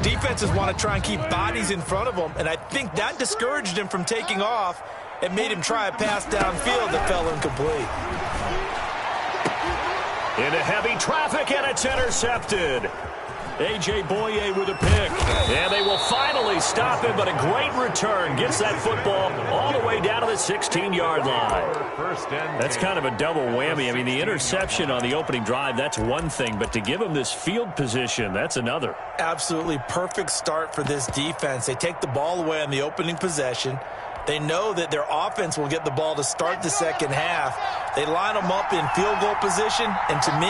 defenses want to try and keep bodies in front of them, and I think that discouraged him from taking off. It made him try a pass downfield that fell incomplete. Into heavy traffic, and it's intercepted. A.J. Boye with a pick. And they will finally stop him, but a great return. Gets that football all the way down to the 16-yard line. That's kind of a double whammy. I mean, the interception on the opening drive, that's one thing, but to give him this field position, that's another. Absolutely perfect start for this defense. They take the ball away on the opening possession. They know that their offense will get the ball to start the second half. They line them up in field goal position, and to me,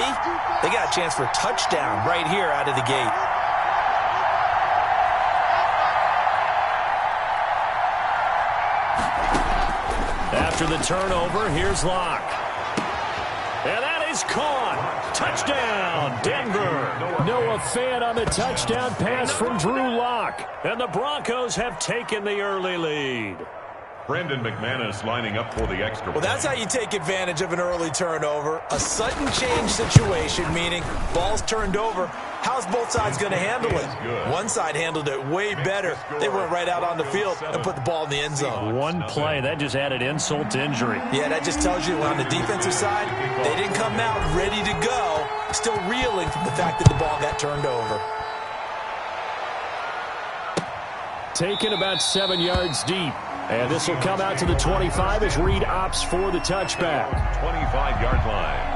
they got a chance for a touchdown right here out of the gate. After the turnover, here's Locke. And that is caught. Touchdown, Denver. Noah Fant on the touchdown pass from Drew Locke. And the Broncos have taken the early lead. Brandon McManus lining up for the extra point. Well, that's how you take advantage of an early turnover. A sudden change situation, meaning ball's turned over. How's both sides going to handle it? One side handled it way better. They went right out on the field and put the ball in the end zone. One play, that just added insult to injury. Yeah, that just tells you on the defensive side, they didn't come out ready to go, still reeling from the fact that the ball got turned over. Taken about 7 yards deep. And this will come out to the 25 as Reed opts for the touchback. 25-yard line.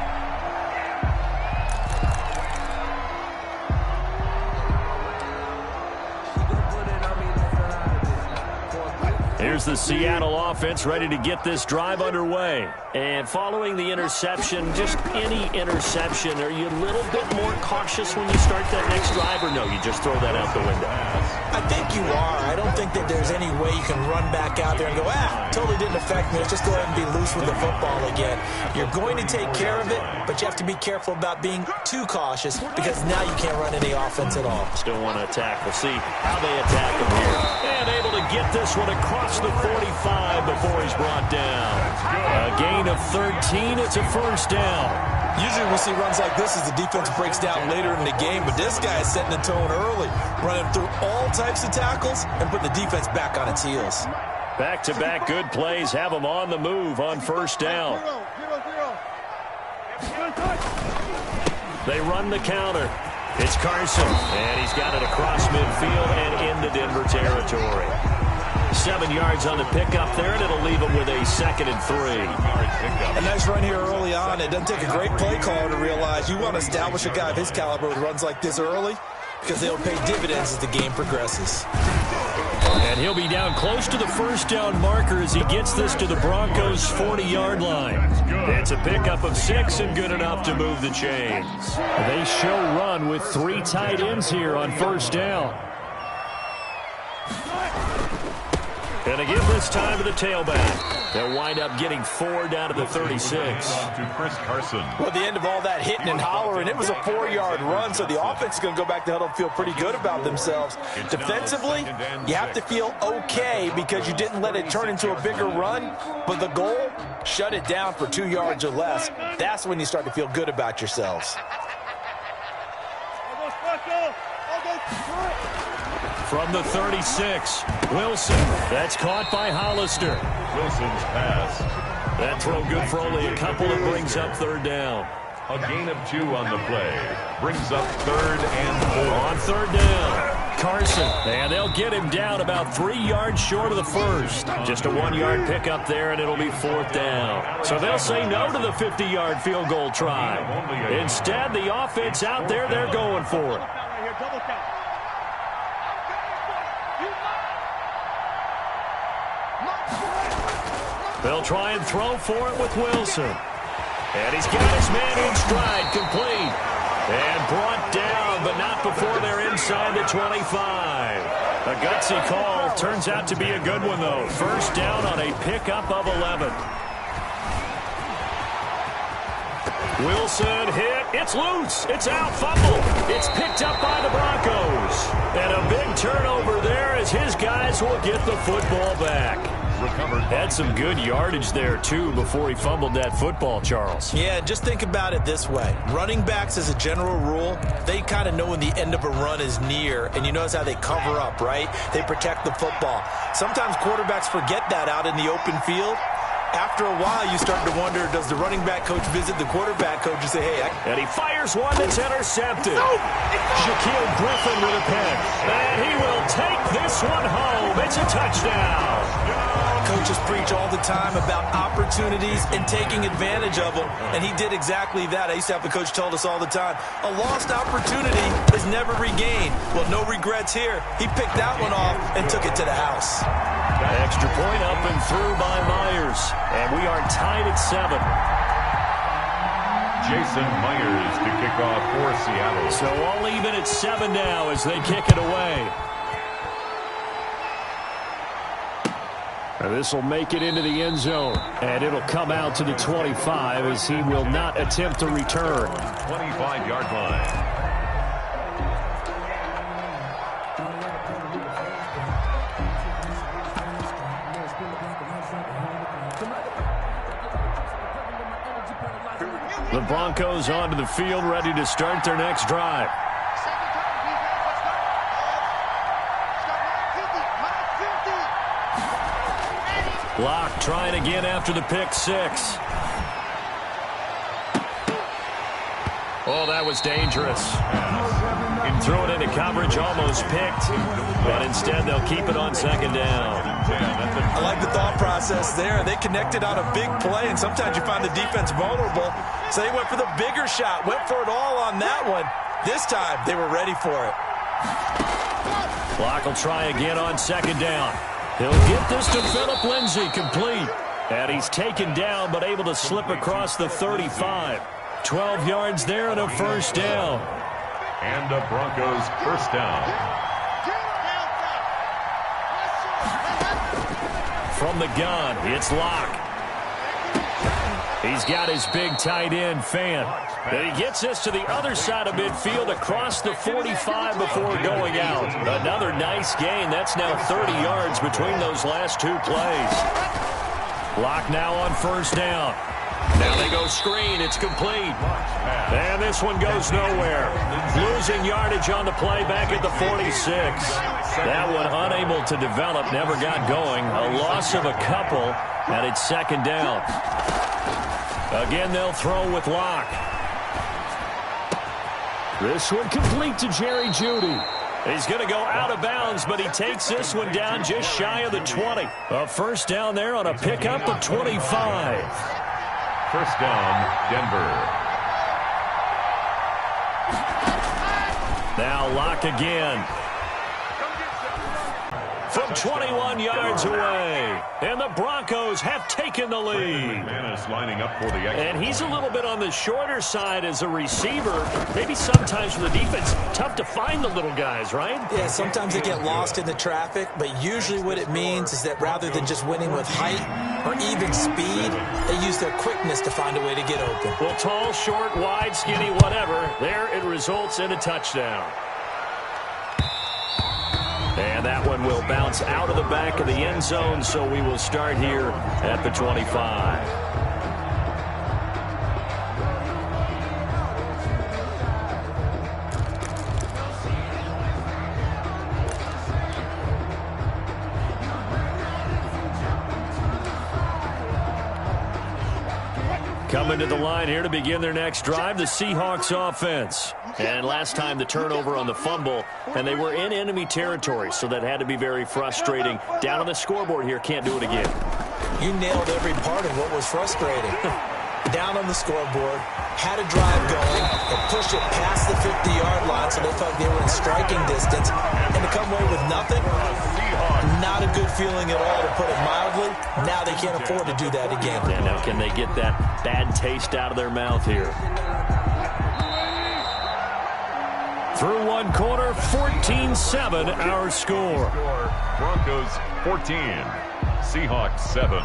Here's the Seattle offense ready to get this drive underway. And following the interception, just any interception, are you a little bit more cautious when you start that next drive, or no, you just throw that out the window? I think you are. I don't think that there's any way you can run back out there and go, totally didn't affect me. Let's just go ahead and be loose with the football again. You're going to take care of it, but you have to be careful about being too cautious because now you can't run any offense at all. Still want to attack. We'll see how they attack him here. And able to get this one across the 45 before he's brought down. A gain of 13. It's a first down. Usually we see runs like this as the defense breaks down later in the game, but this guy is setting the tone early, running through all types of tackles and putting the defense back on its heels. Back-to-back good plays have them on the move on first down. They run the counter. It's Carson, and he's got it across midfield and into Denver territory. 7 yards on the pickup there, and it'll leave him with a 2nd and 3. A nice run here early on. It doesn't take a great play caller to realize you want to establish a guy of his caliber who runs like this early. because they'll pay dividends as the game progresses. And he'll be down close to the first down marker as he gets this to the Broncos' 40-yard line. It's a pickup of 6 and good enough to move the chains. They show run with 3 tight ends here on first down. And they give this time to the tailback. They'll wind up getting 4 down to the 36. To Chris Carson. Well, at the end of all that hitting and hollering, it was a 4-yard run, so the offense is going to go back to huddle and feel pretty good about themselves. Defensively, you have to feel okay because you didn't let it turn into a bigger run, but the goal, shut it down for 2 yards or less. That's when you start to feel good about yourselves. From the 36, Wilson. That's caught by Hollister. Wilson's pass. That throw good for only a couple. It brings up 3rd down. A gain of 2 on the play. Brings up 3rd and 4. On 3rd down, Carson. And they'll get him down about 3 yards short of the first. Just a 1-yard pickup there, and it'll be 4th down. So they'll say no to the 50-yard field goal try. Instead, the offense out there, they're going for it. They'll try and throw for it with Wilson. And he's got his man in stride, complete. And brought down, but not before they're inside the 25. A gutsy call. Turns out to be a good one, though. First down on a pickup of 11. Wilson hit. It's loose. It's out. Fumble. It's picked up by the Broncos. And a big turnover there as his guys will get the football back. Had some good yardage there, too, before he fumbled that football, Charles. Yeah, just think about it this way. Running backs, as a general rule, they kind of know when the end of a run is near, and you notice how they cover up, right? They protect the football. Sometimes quarterbacks forget that out in the open field. After a while, you start to wonder, does the running back coach visit the quarterback coach and say, hey, and he fires one that's intercepted. Shaquille Griffin with a pick. And he will take this one home. It's a touchdown. Coaches preach all the time about opportunities and taking advantage of them, and he did exactly that. I used to have the coach told us all the time, a lost opportunity is never regained. Well, no regrets here. He picked that one off and took it to the house. Extra point up and through by Myers, and we are tied at 7. Jason Myers to kick off for Seattle. So all even at 7 now as they kick it away. And this will make it into the end zone, and it'll come out to the 25 as he will not attempt to return. 25-yard line. The Broncos onto the field, ready to start their next drive. Block trying again after the pick 6. Oh, that was dangerous. Threw it into coverage, almost picked, but instead they'll keep it on 2nd down. I like the thought process there. They connected on a big play, and sometimes you find the defense vulnerable. So they went for the bigger shot, went for it all on that one. This time, they were ready for it. Block will try again on 2nd down. He'll get this to Phillip Lindsay, complete. And he's taken down, but able to slip across the 35. 12 yards there and a first down. And the Broncos first down. From the gun, it's Locke. He's got his big tight end, Fan. And he gets this to the other side of midfield across the 45 before going out. Another nice gain. That's now 30 yards between those last 2 plays. Locke now on first down. Now they go screen. It's complete. And this one goes nowhere. Losing yardage on the play back at the 46. That one unable to develop, never got going. A loss of a couple, and it's 2nd down. Again, they'll throw with Locke. This one complete to Jerry Jeudy. He's going to go out of bounds, but he takes this one down just shy of the 20. A first down there on a pickup of 25. First down, Denver. Now Locke again. From 21 yards away. And the Broncos have taken the lead. Lining up for the extra. And he's a little bit on the shorter side as a receiver. Maybe sometimes for the defense, tough to find the little guys, right? Yeah, sometimes they get lost in the traffic, but usually what it means is that rather than just winning with height or even speed, they use their quickness to find a way to get open. Well, tall, short, wide, skinny, whatever, there it results in a touchdown. And that one will bounce out of the back of the end zone, so we will start here at the 25. Coming to the line here to begin their next drive, the Seahawks offense. And last time the turnover on the fumble, and they were in enemy territory, so that had to be very frustrating. Down on the scoreboard here, can't do it again. You nailed every part of what was frustrating. Down on the scoreboard, had a drive going, and pushed it past the 50-yard line so they felt they were in striking distance, and to come away with nothing, not a good feeling at all, to put it mildly. Now they can't afford to do that again. Yeah, now can they get that bad taste out of their mouth here? Through one quarter, 14-7 our score. Broncos 14, Seahawks 7.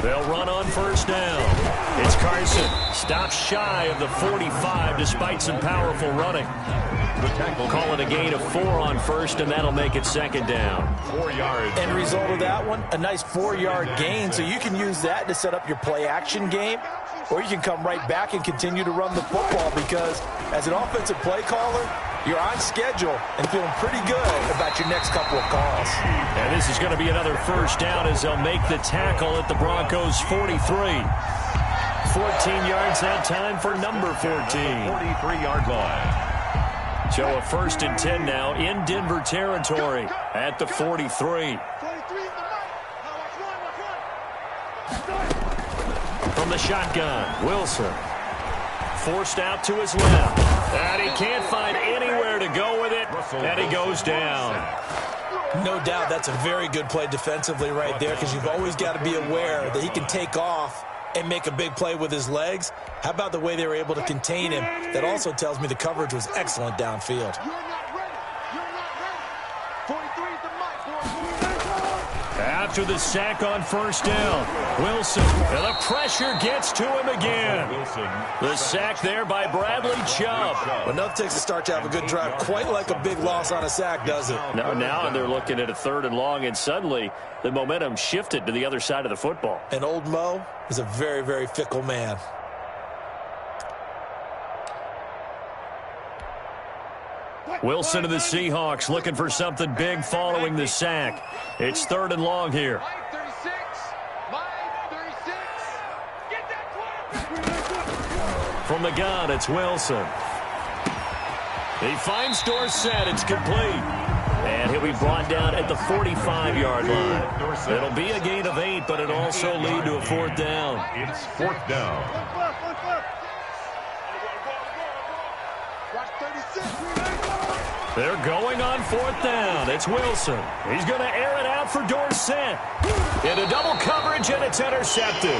They'll run on first down. It's Carson. Stops shy of the 45 despite some powerful running. Call it a gain of 4 on first, and that'll make it second down. 4 yards. And result of that one, a nice 4-yard gain, so you can use that to set up your play-action game, or you can come right back and continue to run the football, because as an offensive play caller, you're on schedule and feeling pretty good about your next couple of calls. And this is going to be another first down as they'll make the tackle at the Broncos' 43. 14 yards that time for number 14. 43-yard line. So a 1st and 10 now in Denver territory at the 43. From the shotgun, Wilson. Forced out to his left. And he can't find anywhere to go with it, and he goes down. No doubt that's a very good play defensively right there, because you've always got to be aware that he can take off and make a big play with his legs. How about the way they were able to contain him? That also tells me the coverage was excellent downfield. After the sack on first down, Wilson, and the pressure gets to him again. The sack there by Bradley Chubb. Well, nothing takes a start to have a good drive quite like a big loss on a sack, does it? No, now they're looking at a 3rd and long, and suddenly the momentum shifted to the other side of the football. And old Mo is a very, very fickle man. Wilson of the Seahawks looking for something big following the sack. It's 3rd and long here. From the gun, it's Wilson. He finds Dorsett. It's complete. And he'll be brought down at the 45-yard line. It'll be a gain of 8, but it'll also lead to a 4th down. It's 4th down. They're going on 4th down. It's Wilson. He's going to air it out for Dorsett. Into double coverage, and it's intercepted.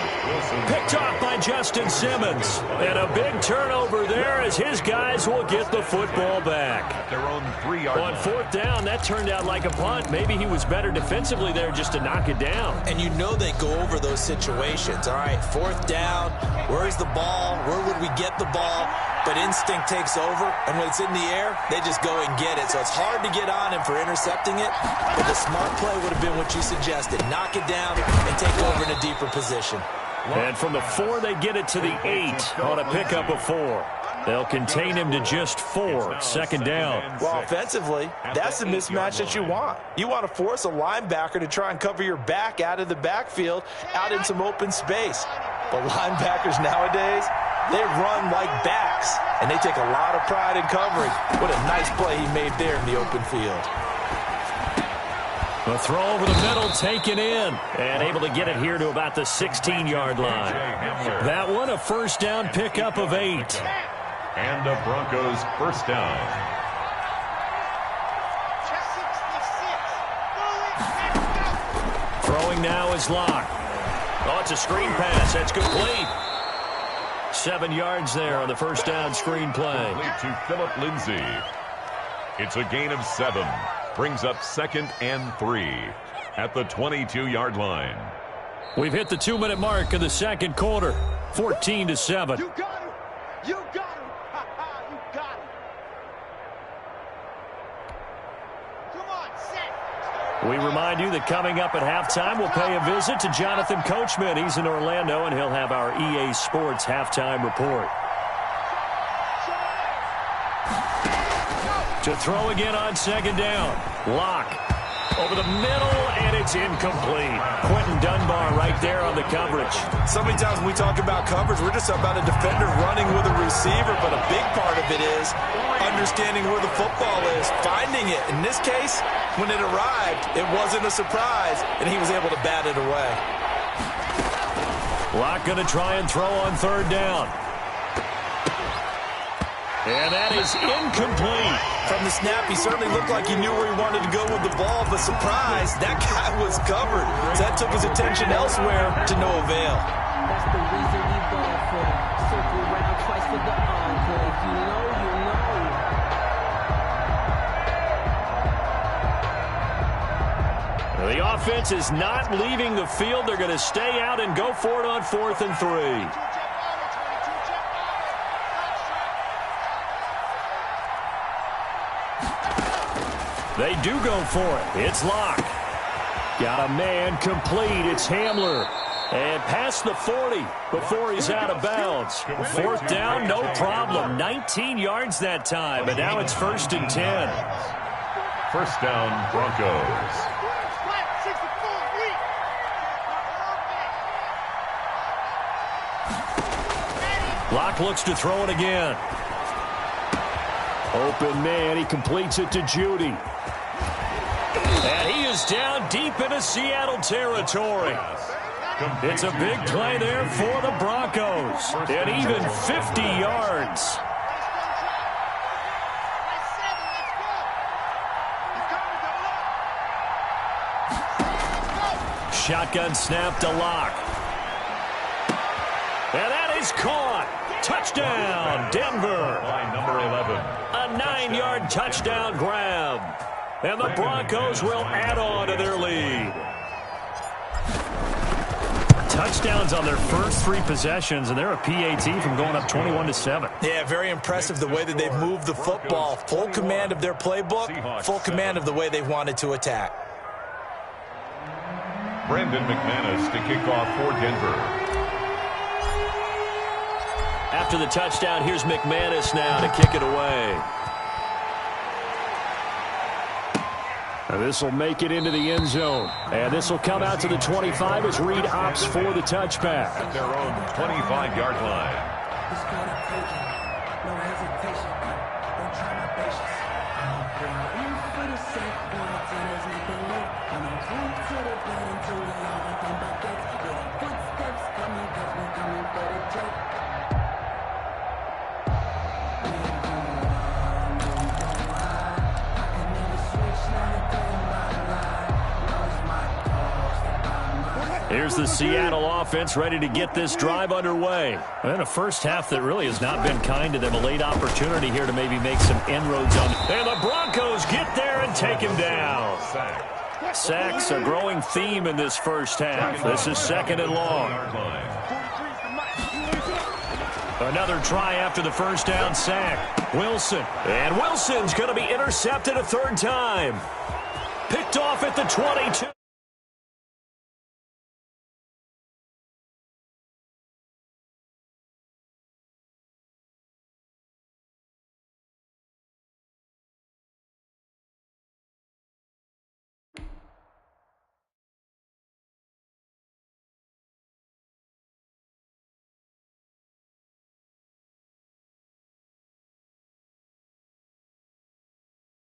Picked off by Justin Simmons. And a big turnover there as his guys will get the football back. Their own 3-yard On 4th down, that turned out like a punt. Maybe he was better defensively there just to knock it down. And you know they go over those situations. All right, 4th down. Where's the ball? Where would we get the ball? But instinct takes over, and when it's in the air, they just go and get it. So it's hard to get on him for intercepting it, but the smart play would have been what you suggested. Knock it down and take over in a deeper position. And from the 4, they get it to the 8 on a pickup of 4. They'll contain him to just 4. 2nd down. Well, offensively, that's the mismatch that you want. You want to force a linebacker to try and cover your back out of the backfield, out in some open space. But linebackers nowadays, they run like backs, and they take a lot of pride in covering. What a nice play he made there in the open field. The throw over the middle taken in and able to get it here to about the 16-yard line. That one a first down pickup of 8. And the Broncos first down. Throwing now is Locke. Oh, it's a screen pass. That's complete. 7 yards there on the first down screen play. Complete to Phillip Lindsay. It's a gain of 7. Brings up 2nd and 3 at the 22-yard line. We've hit the 2-minute mark of the second quarter. 14-7. You got him. You got him. Ha ha. You got him. Come on, set. We remind you that coming up at halftime, we'll pay a visit to Jonathan Coachman. He's in Orlando, and he'll have our EA Sports halftime report. To throw again on second down. Locke over the middle, and it's incomplete. Quentin Dunbar right there on the coverage. So many times when we talk about coverage, we're just about a defender running with a receiver, but a big part of it is understanding where the football is, finding it. In this case, when it arrived, it wasn't a surprise, and he was able to bat it away. Locke going to try and throw on third down. And that is incomplete. From the snap, he certainly looked like he knew where he wanted to go with the ball, but surprise, that guy was covered. So that took his attention elsewhere to no avail. That's the reason we ball for. Circle around twice for the encore. If you know, you know. The offense is not leaving the field. They're going to stay out and go for it on 4th and 3. They do go for it. It's Locke. Got a man complete. It's Hamler. And past the 40 before he's out of bounds. 4th down, no problem. 19 yards that time. And now it's 1st and 10. First down, Broncos. Locke looks to throw it again. Open man. He completes it to Judy. And he is down deep into Seattle territory. It's a big play there for the Broncos. And even 50 yards. Shotgun snap to Locke. And that is caught. Touchdown, Denver. By number 11. A 9-yard touchdown grab. And the Broncos will add on to their lead. Touchdowns on their first 3 possessions, and they're a PAT from going up 21-7. Yeah, very impressive the way that they've moved the football. Full command of their playbook, full command of the way they've wanted to attack. Brandon McManus to kick off for Denver. After the touchdown, here's McManus now to kick it away. And this will make it into the end zone. And this will come out to the 25 as Reed opts for the touchback. At their own 25-yard line. No hesitation. Don't try my patience. In for the sake, there's nothing left. And I'm true to the blood until we all nothing but gets. With footsteps coming, cause we're coming for the check. Here's the Seattle offense ready to get this drive underway. And a first half that really has not been kind to them. A late opportunity here to maybe make some inroads on. And the Broncos get there and take him down. Sacks a growing theme in this first half. This is 2nd and long. Another try after the first down sack. Wilson. And Wilson's going to be intercepted a 3rd time. Picked off at the 22.